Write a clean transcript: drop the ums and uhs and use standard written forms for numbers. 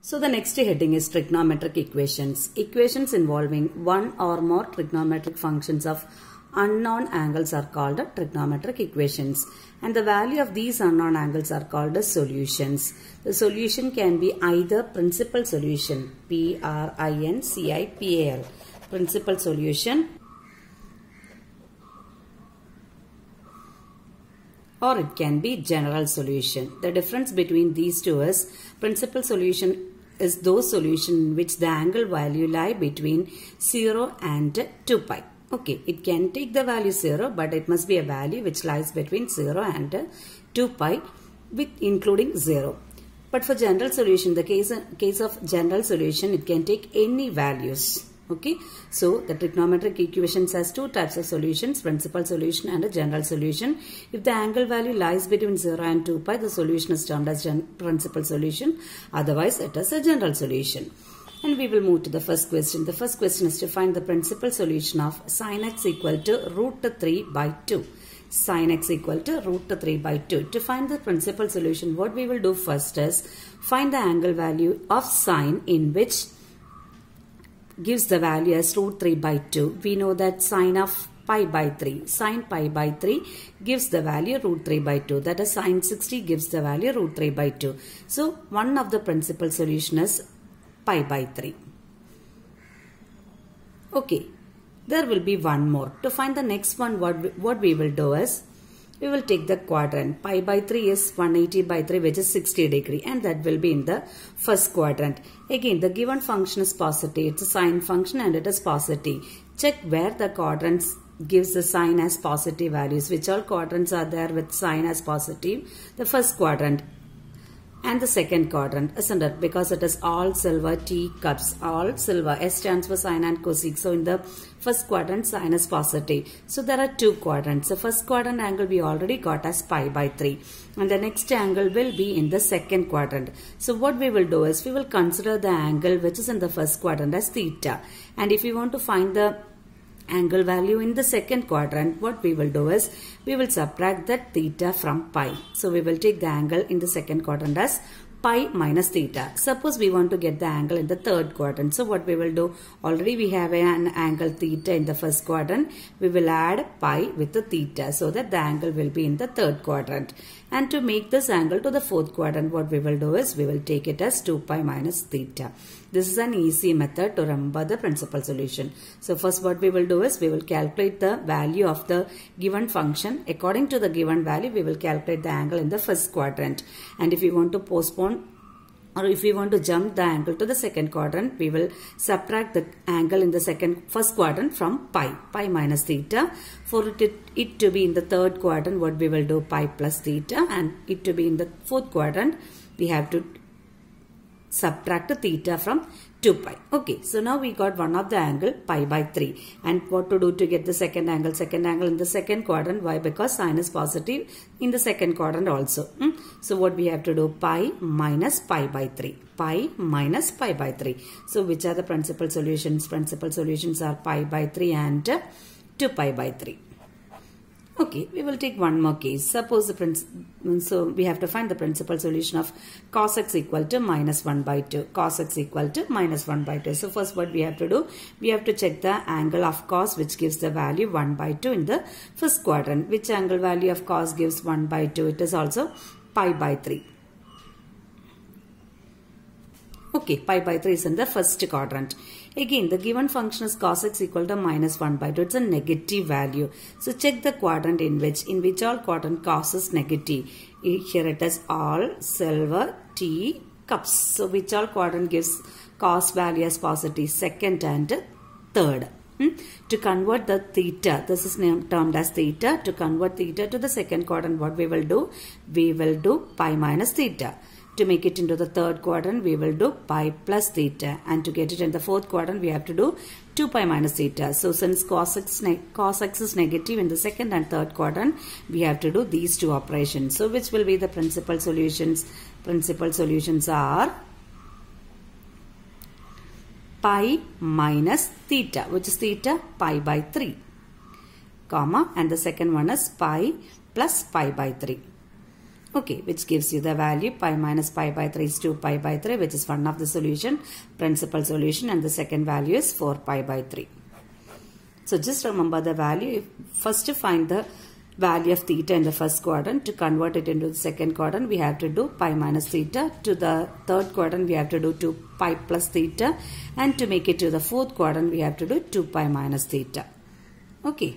So the next heading is trigonometric equations. Equations involving one or more trigonometric functions of unknown angles are called trigonometric equations. And the value of these unknown angles are called as solutions. The solution can be either principal solution, P-R-I-N-C-I-P-A-L, principal solution, or it can be general solution. The difference between these two is principal solution is those solution in which the angle value lie between 0 and 2 pi. Okay, it can take the value 0, but it must be a value which lies between 0 and 2 pi with including 0. But for general solution, the case of general solution, it can take any values. Okay, so the trigonometric equations has two types of solutions, principal solution and a general solution. If the angle value lies between 0 and 2 pi, the solution is termed as principal solution. Otherwise, it is a general solution. And we will move to the first question. The first question is to find the principal solution of sin x equal to root 3 by 2. Sin x equal to root 3 by 2. To find the principal solution, what we will do first is find the angle value of sin in which gives the value as root 3 by 2. We know that sin of pi by 3. Sin pi by 3 gives the value root 3 by 2. That is sin 60 gives the value root 3 by 2. So one of the principal solution is pi by 3. Okay. There will be one more. To find the next one, what we will do is, we will take the quadrant. Pi by 3 is 180 by 3, which is 60 degree, and that will be in the first quadrant. Again, the given function is positive. It's a sine function and it is positive. Check where the quadrants gives the sign as positive values. Which all quadrants are there with sign as positive? The first quadrant and the second quadrant, isn't it? Because it is all silver teacups, all silver. S stands for sine and cosec. So in the first quadrant, sine is positive. So there are two quadrants. The first quadrant angle we already got as pi by 3. And the next angle will be in the second quadrant. So what we will do is, we will consider the angle which is in the first quadrant as theta. And if we want to find the angle value in the second quadrant, what we will do is, we will subtract that theta from pi. So we will take the angle in the second quadrant as pi minus theta. Suppose we want to get the angle in the third quadrant. So what we will do, already we have an angle theta in the first quadrant. We will add pi with the theta so that the angle will be in the third quadrant. And to make this angle to the fourth quadrant, what we will do is, we will take it as 2 pi minus theta. This is an easy method to remember the principal solution. So first what we will do is, we will calculate the value of the given function. According to the given value, we will calculate the angle in the first quadrant. And if we want to postpone, or if we want to jump the angle to the second quadrant, we will subtract the angle in the first quadrant from pi minus theta. For it to be in the third quadrant, what we will do, pi plus theta, and it to be in the fourth quadrant, we have to subtract the theta from 2 pi. Okay, so now we got one of the angle pi by 3. And what to do to get the second angle? Second angle in the second quadrant. Why? Because sine is positive in the second quadrant also. So what we have to do? Pi minus pi by 3. Pi minus pi by 3. So which are the principal solutions? Principal solutions are pi by 3 and 2 pi by 3. Okay, we will take one more case. Suppose so we have to find the principal solution of cos x equal to minus 1 by 2. Cos x equal to minus 1 by 2. So first what we have to do, we have to check the angle of cos which gives the value 1 by 2 in the first quadrant. Which angle value of cos gives 1 by 2? It is also pi by 3. Okay, pi by 3 is in the first quadrant. Again, the given function is cos x equal to minus 1 by 2. It's a negative value. So check the quadrant in which all quadrant cos is negative. Here it is all silver tea cups. So which all quadrant gives cos value as positive? Second and third. To convert the theta, this is termed as theta. To convert theta to the second quadrant, what we will do? We will do pi minus theta. To make it into the third quadrant, we will do pi plus theta. And to get it in the fourth quadrant, we have to do 2 pi minus theta. So since cos x is negative in the second and third quadrant, we have to do these two operations. So which will be the principal solutions? Principal solutions are pi minus theta, which is theta, pi by 3, comma, and the second one is pi plus pi by 3. Okay, which gives you the value pi minus pi by 3 is 2 pi by 3, which is one of the solution, principal solution, and the second value is 4 pi by 3. So just remember the value. First to find the value of theta in the first quadrant. To convert it into the second quadrant, we have to do pi minus theta. To the third quadrant, we have to do 2 pi plus theta. And to make it to the fourth quadrant, we have to do 2 pi minus theta. Okay.